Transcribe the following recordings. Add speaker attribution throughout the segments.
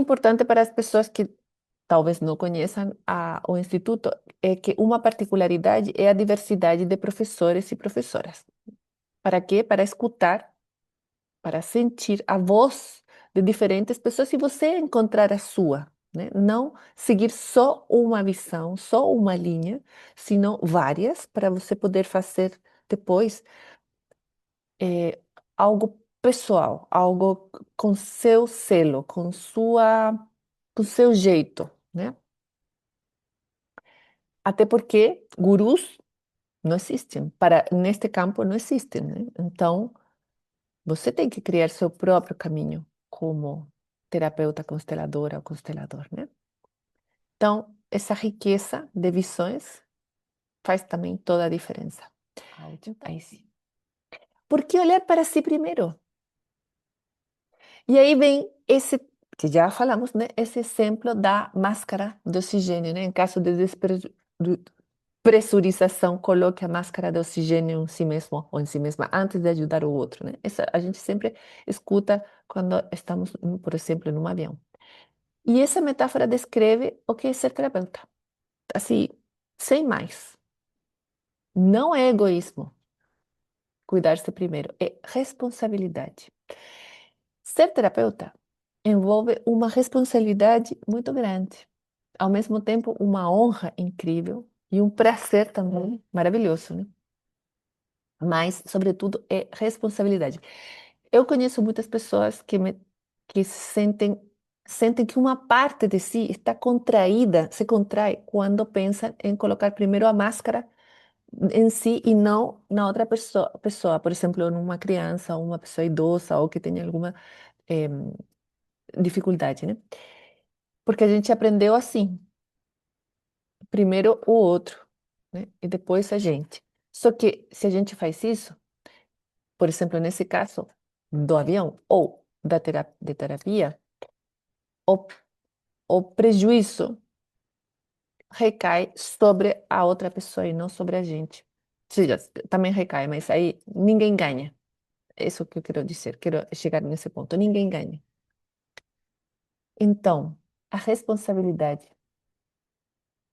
Speaker 1: importante para as pessoas que talvez não conheçam o Instituto é que uma particularidade é a diversidade de professores e professoras. Para quê? Para escutar, para sentir a voz de diferentes pessoas e você encontrar a sua, né? Não seguir só uma visão, só uma linha, sino várias, para você poder fazer depois algo pessoal, algo com seu selo, com seu jeito, né? Até porque gurus não existem, neste campo não existem, né? Então, você tem que criar seu próprio caminho como terapeuta consteladora ou constelador, né? Então, essa riqueza de visões faz também toda a diferença. Aí sim. Por que olhar para si primeiro? E aí vem esse, que já falamos, né? Esse exemplo da máscara de oxigênio, né? Em caso de pressurização, coloque a máscara de oxigênio em si mesmo ou em si mesma antes de ajudar o outro, né? Essa a gente sempre escuta quando estamos, por exemplo, num avião. E essa metáfora descreve o que é ser terapeuta. Assim, sem mais. Não é egoísmo cuidar-se primeiro, é responsabilidade. Ser terapeuta envolve uma responsabilidade muito grande. Ao mesmo tempo, uma honra incrível e um prazer também maravilhoso, né? Mas, sobretudo, é responsabilidade. Eu conheço muitas pessoas que sentem que uma parte de si está contraída, se contrai quando pensam em colocar primeiro a máscara em si e não na outra pessoa, por exemplo, numa criança, ou uma pessoa idosa ou que tenha alguma eh, dificuldade, né? Porque a gente aprendeu assim, primeiro o outro, né? E depois a gente. Só que se a gente faz isso, por exemplo, nesse caso do avião ou de terapia, o, o prejuízo recai sobre a outra pessoa e não sobre a gente. Ou seja, também recai, mas aí ninguém ganha. É isso que eu quero dizer, quero chegar nesse ponto. Ninguém ganha. Então, a responsabilidade.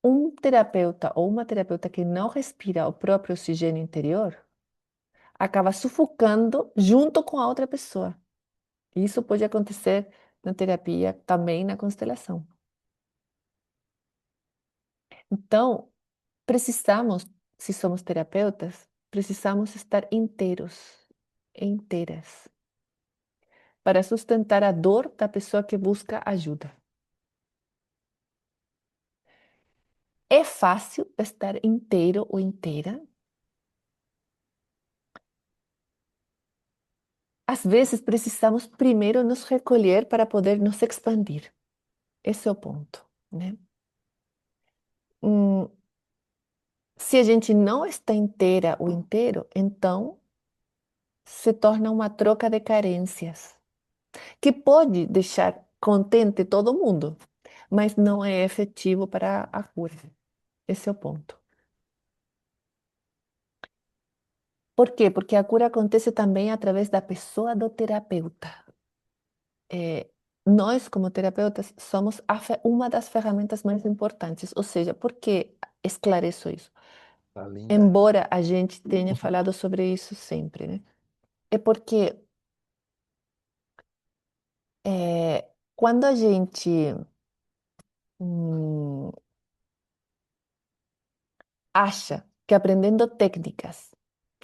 Speaker 1: Um terapeuta ou uma terapeuta que não respira o próprio oxigênio interior acaba sufocando junto com a outra pessoa. Isso pode acontecer na terapia, também na constelação. Então, precisamos, se somos terapeutas, precisamos estar inteiros, inteiras, para sustentar a dor da pessoa que busca ajuda. É fácil estar inteiro ou inteira? Às vezes precisamos primeiro nos recolher para poder nos expandir. Esse é o ponto, né? Hum, Se a gente não está inteira ou inteiro, então se torna uma troca de carências, que pode deixar contente todo mundo, mas não é efetivo para a cura. Esse é o ponto. Por quê? Porque a cura acontece também através da pessoa do terapeuta. Nós, como terapeutas, somos uma das ferramentas mais importantes. Ou seja, por que esclareço isso?
Speaker 2: Tá linda.
Speaker 1: Embora a gente tenha falado sobre isso sempre, né? É porque quando a gente hum, acha que aprendendo técnicas,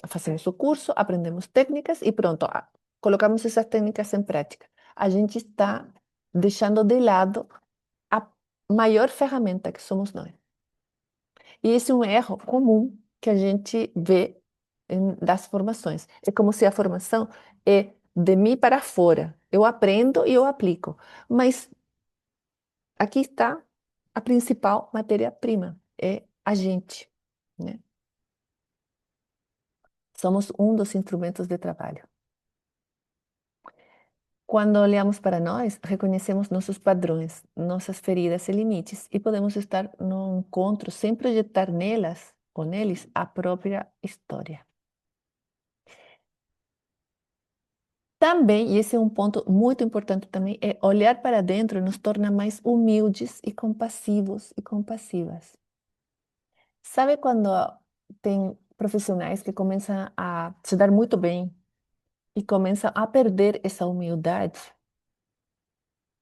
Speaker 1: fazemos o curso, aprendemos técnicas e pronto, colocamos essas técnicas em prática, a gente está deixando de lado a maior ferramenta que somos nós. E esse é um erro comum que a gente vê das formações. É como se a formação é de mim para fora. Eu aprendo e eu aplico. Mas aqui está a principal matéria-prima, é a gente, né? Somos um dos instrumentos de trabalho. Quando olhamos para nós, reconhecemos nossos padrões, nossas feridas e limites e podemos estar no encontro sem projetar nelas ou neles a própria história. Também, e esse é um ponto muito importante também, é olhar para dentro nos torna mais humildes e compassivos e compassivas. Sabe quando tem profissionais que começam a se dar muito bem e começam a perder essa humildade,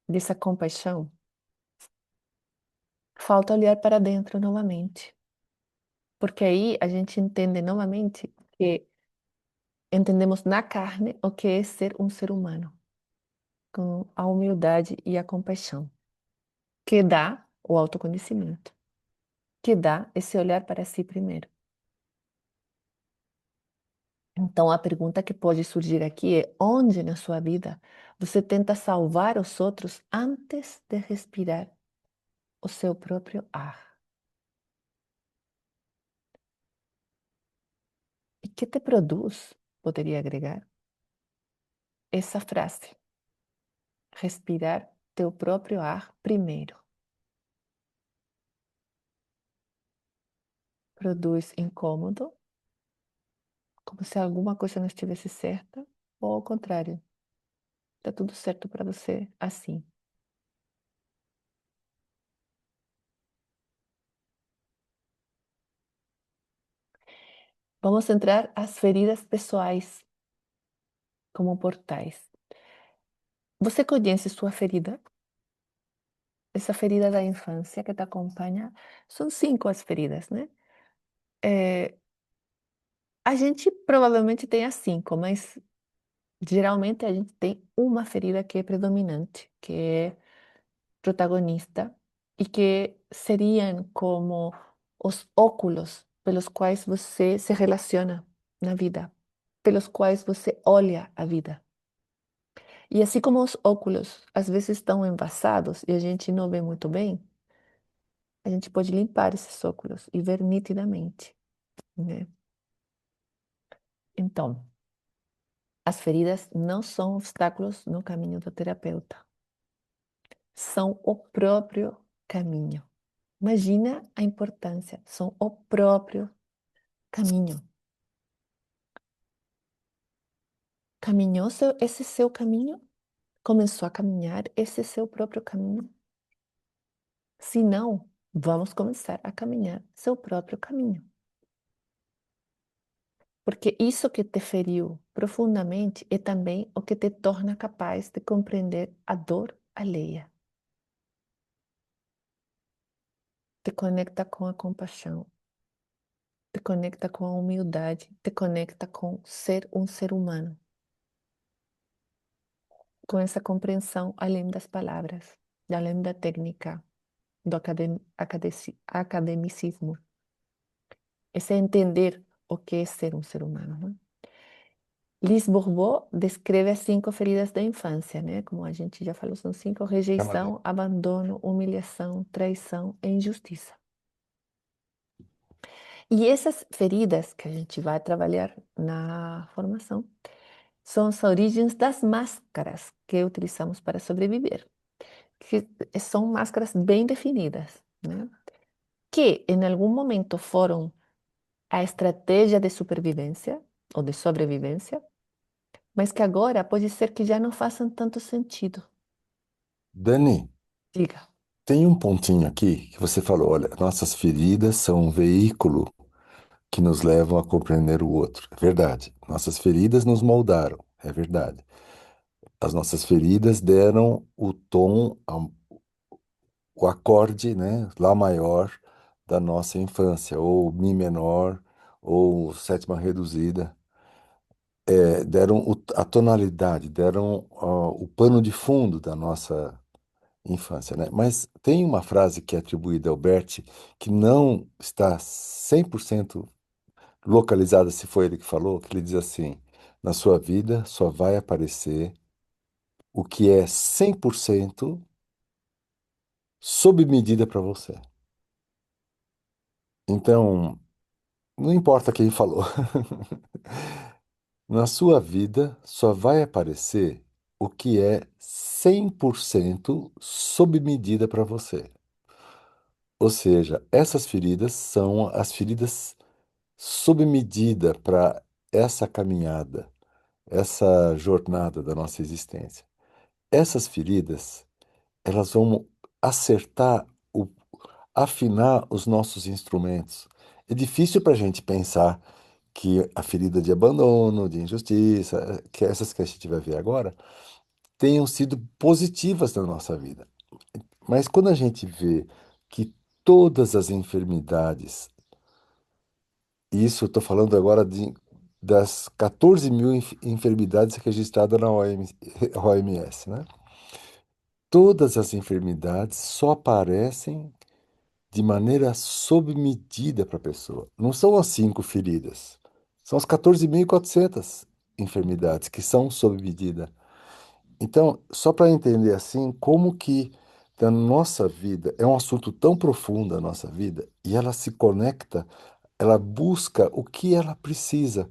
Speaker 1: dessa compaixão? Falta olhar para dentro novamente, porque aí a gente entende novamente que entendemos na carne o que é ser um ser humano, com a humildade e a compaixão, que dá o autoconhecimento, que dá esse olhar para si primeiro. Então, a pergunta que pode surgir aqui é: onde na sua vida você tenta salvar os outros antes de respirar o seu próprio ar? E que te produz, poderia agregar, essa frase: respirar teu próprio ar primeiro. Produz incômodo, como se alguma coisa não estivesse certa, ou ao contrário, está tudo certo para você assim. Vamos entrar as feridas pessoais como portais. Você conhece sua ferida? Essa ferida da infância que te acompanha, são 5 as feridas, né? Eh, a gente provavelmente tem as 5, mas geralmente a gente tem uma ferida que é predominante, que é protagonista e que seriam como os óculos pelos quais você se relaciona na vida, pelos quais você olha a vida. E assim como os óculos às vezes estão embaçados e a gente não vê muito bem, a gente pode limpar esses óculos e ver nitidamente, né? Então, as feridas não são obstáculos no caminho do terapeuta, são o próprio caminho. Imagina a importância, são o próprio caminho. Caminhou esse seu caminho? Começou a caminhar esse seu próprio caminho? Se não, vamos começar a caminhar seu próprio caminho. Porque isso que te feriu profundamente é também o que te torna capaz de compreender a dor alheia. Te conecta com a compaixão, te conecta com a humildade, te conecta com ser um ser humano, com essa compreensão além das palavras, além da técnica, do academicismo. Esse é entender o que é ser um ser humano, né? Liz Bourbeau descreve as 5 feridas da infância, né? Como a gente já falou, são 5:
Speaker 2: Chama ali.
Speaker 1: rejeição, abandono, humilhação, traição e injustiça. E essas feridas que a gente vai trabalhar na formação são as origens das máscaras que utilizamos para sobreviver, que são máscaras bem definidas, né? Que em algum momento foram a estratégia de supervivência ou de sobrevivência, mas que agora pode ser que já não façam tanto sentido.
Speaker 2: Dani,
Speaker 1: Diga.
Speaker 2: tem um pontinho aqui que você falou, olha, nossas feridas são um veículo que nos levam a compreender o outro. É verdade. Nossas feridas nos moldaram. É verdade. As nossas feridas deram o tom, o acorde, né, lá maior da nossa infância, ou mi menor, ou sétima reduzida. Deram a tonalidade, deram o pano de fundo da nossa infância, né? Mas tem uma frase que é atribuída ao Bert que não está 100% localizada, se foi ele que falou, que ele diz assim: na sua vida só vai aparecer o que é 100% sob medida para você. Então, não importa quem falou. Na sua vida só vai aparecer o que é 100% sob medida para você. Ou seja, essas feridas são as feridas sob medida para essa caminhada. essa jornada da nossa existência. Essas feridas, elas vão acertar, o, afinar os nossos instrumentos. É difícil para a gente pensar que a ferida de abandono, de injustiça, que essas que a gente vai ver agora, tenham sido positivas na nossa vida. Mas quando a gente vê que todas as enfermidades, e isso eu estou falando agora das 14 mil enfermidades registradas na OMS, né? Todas as enfermidades só aparecem de maneira sob medida para a pessoa. Não são as cinco feridas, são as 14.400 enfermidades que são sob medida. Então, só para entender assim, como que da nossa vida é um assunto tão profundo a nossa vida e ela se conecta, ela busca o que ela precisa.